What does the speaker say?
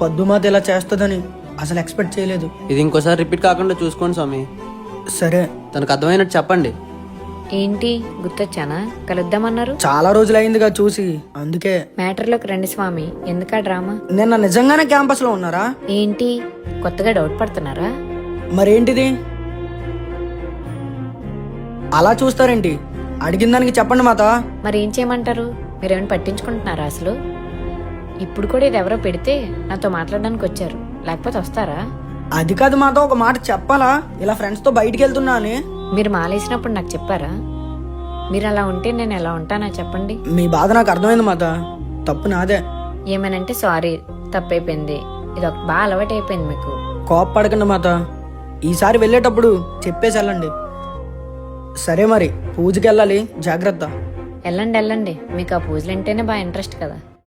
పద్దుమాత ఇలా చేస్తుందని అసలు ఎక్స్పెక్ట్ చేయలేదు. ఇది ఇంకోసారి రిపీట్ కాకుండా చూసుకోండి స్వామి. సరే, తనకు అర్థమైనట్టు చెప్పండి. ఏంటి గుర్తొచ్చానా? కలుద్దామన్నారు. చాలా రోజులైందిగా చూసి, అందుకే. మ్యాటర్లోకి రండి స్వామి, ఎందుకా డ్రామా? నిన్న నిజంగానే క్యాంపస్ లో ఉన్నారా? ఏంటి కొత్తగా డౌట్ పడుతున్నారా? మరేంటిది అలా చూస్తారేంటి? అడిగిన దానికి చెప్పండి మాత. మరి ఏం చేయమంటారు? మీరేమైనా పట్టించుకుంటున్నారా అసలు? ఇప్పుడు కూడా ఇది ఎవరో పెడితే నాతో మాట్లాడడానికి వచ్చారు, లేకపోతే వస్తారా? అది కాదు మాత, ఒక మాట చెప్పాలా? ఇలా ఫ్రెండ్స్ తో బయటికి వెళ్తున్నా అని. మీరు మాలేసినప్పుడు నాకు చెప్పారా? మీరు అలా ఉంటే నేను ఎలా ఉంటానా చెప్పండి. మీ బాధ నాకు అర్థమైంది మాత, తప్పు నాదే. ఏమనంటే సారీ, తప్పైపోయింది. ఇది ఒక బాగా అలవాటు అయిపోయింది మీకు. కోప్పడకండి మాత, ఈసారి వెళ్ళేటప్పుడు చెప్పేసి వెళ్ళండి. సరే మరి, పూజకి వెళ్ళాలి, జాగ్రత్త. వెళ్ళండి వెళ్ళండి, మీకు ఆ పూజలు అంటేనే బాగా ఇంట్రెస్ట్ కదా.